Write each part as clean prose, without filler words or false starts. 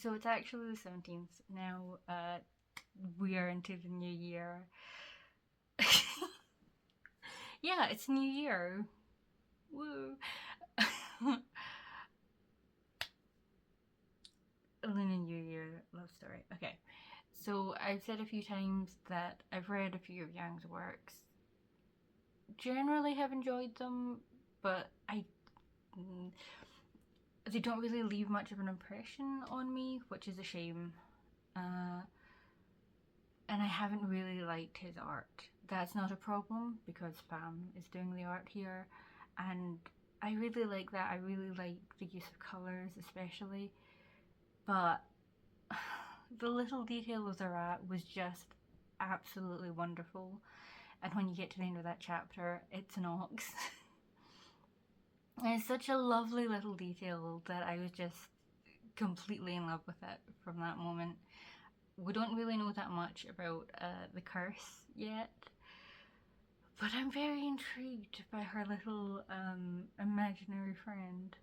So it's actually the 17th now. We are into the new year. Yeah, it's New Year. Woo. Lunar New Year love story. Okay. So I've said a few times that I've read a few of Yang's works. Generally have enjoyed them, but they don't really leave much of an impression on me, which is a shame. And I haven't really liked his art. That's not a problem because Pam is doing the art here, and I really like that. I really like the use of colours, especially. But the little detail of the rat was just absolutely wonderful. And when you get to the end of that chapter, it's an ox. And it's such a lovely little detail that I was just completely in love with it from that moment. We don't really know that much about the curse yet, but I'm very intrigued by her little imaginary friend.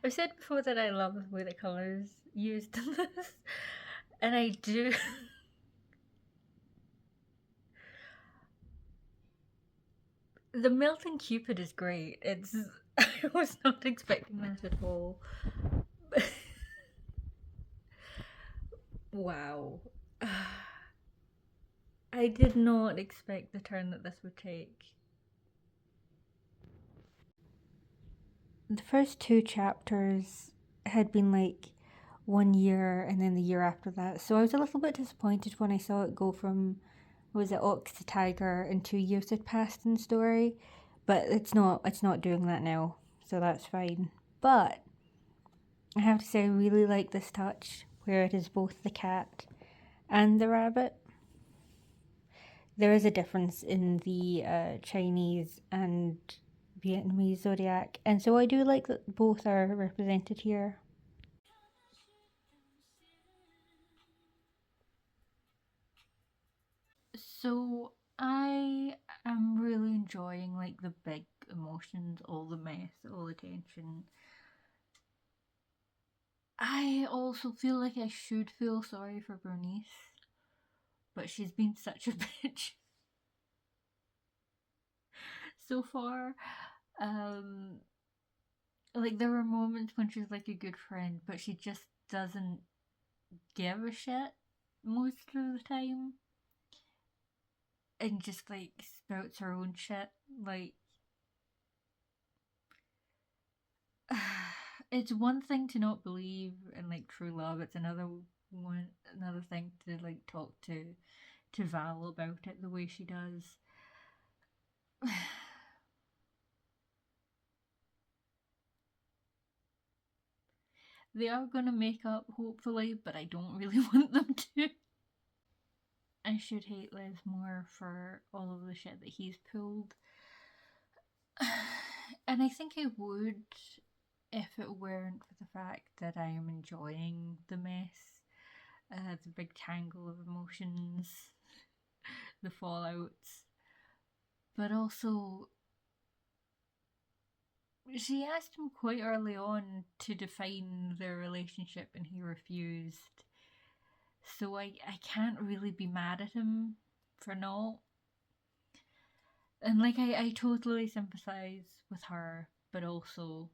I've said before that I love the way the colours used in this, and I do. The melting Cupid is great. It's I was not expecting that at all. Wow. I did not expect the turn that this would take. The first two chapters had been like 1 year and then the year after that. So I was a little bit disappointed when I saw it go from, was it ox to tiger, and 2 years had passed in the story. But it's not doing that now. So that's fine. But I have to say I really like this touch where it is both the cat and the rabbit. There is a difference in the Chinese and Vietnamese zodiac, and so I do like that both are represented here. So I am really enjoying like the big emotions, all the mess, all the tension. I also feel like I should feel sorry for Bernice, but she's been such a bitch so far. Like there were moments when she's like a good friend, but she just doesn't give a shit most of the time, and just like spouts her own shit. Like it's one thing to not believe in like true love. It's another thing to like talk to Val about it the way she does. They are gonna make up, hopefully, but I don't really want them to. I should hate Les more for all of the shit that he's pulled. And I think I would if it weren't for the fact that I am enjoying the mess, the big tangle of emotions, the fallouts. But also, she asked him quite early on to define their relationship and he refused. So I can't really be mad at him for not. And like, I totally sympathise with her, but also,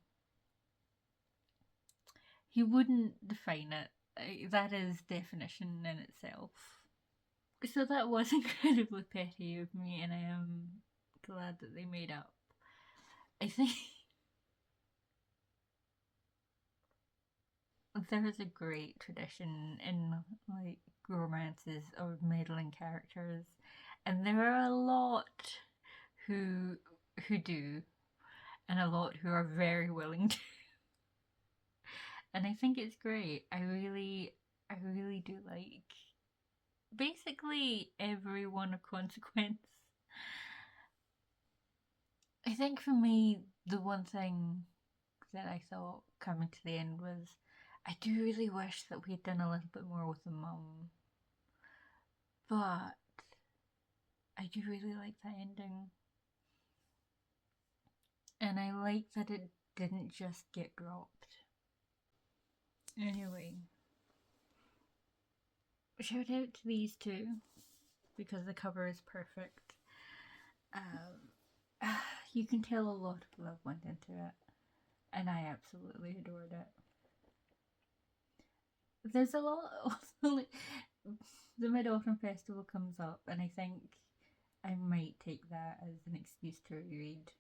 he wouldn't define it. That is definition in itself. So that was incredibly petty of me, and I am glad that they made up. I think there is a great tradition in like romances of middling characters, and there are a lot who do, and a lot who are very willing to. And I think it's great. I really do like basically everyone of consequence. I think for me, the one thing that I thought coming to the end was I do really wish that we'd done a little bit more with the mum. But I do really like that ending. And I like that it didn't just get dropped. Anyway, shout out to these two because the cover is perfect. You can tell a lot of love went into it, and I absolutely adored it. There's a lot also, like, the Mid-Autumn Festival comes up, and I think I might take that as an excuse to reread.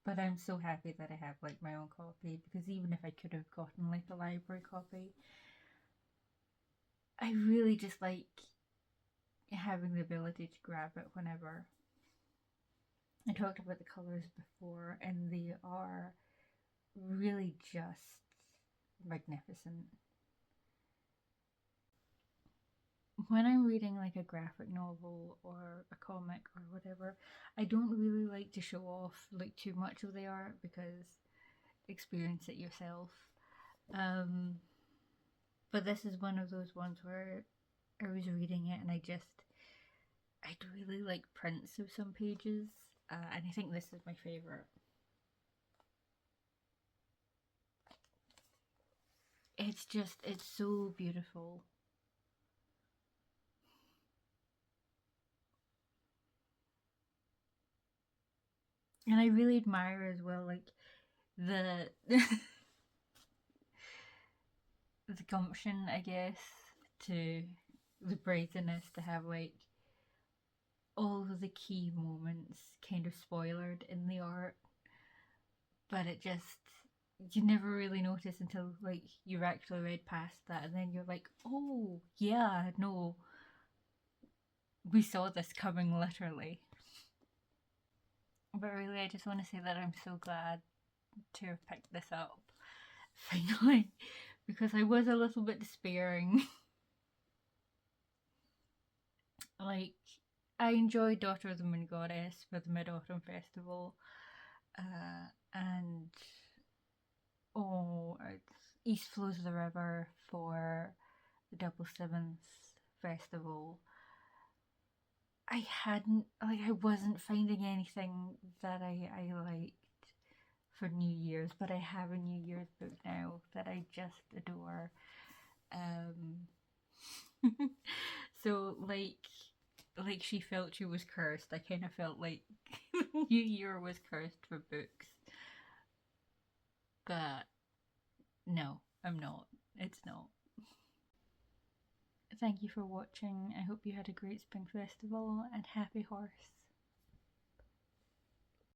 But I'm so happy that I have like my own copy, because even if I could have gotten like a library copy, I really just like having the ability to grab it whenever. I talked about the colours before, and they are really just magnificent. When I'm reading like a graphic novel or a comic or whatever, I don't really like to show off like too much of the art because experience it yourself. But this is one of those ones where I was reading it and I'd really like prints of some pages, and I think this is my favourite. It's so beautiful. And I really admire as well, like, the the gumption, I guess, to the brazenness to have like all of the key moments kind of spoilered in the art, but it just you never really notice until like you've actually read past that, and then you're like, oh yeah, no, we saw this coming literally. But really, I just want to say that I'm so glad to have picked this up finally, because I was a little bit despairing. Like, I enjoyed Daughter of the Moon Goddess for the Mid Autumn Festival, and it's East Flows of the River for the Double Seventh Festival. I wasn't finding anything that I liked for New Year's, but I have a New Year's book now that I just adore. So like she felt she was cursed, I kind of felt like New Year was cursed for books. But no, I'm not. It's not. Thank you for watching. I hope you had a great spring festival, and happy horse.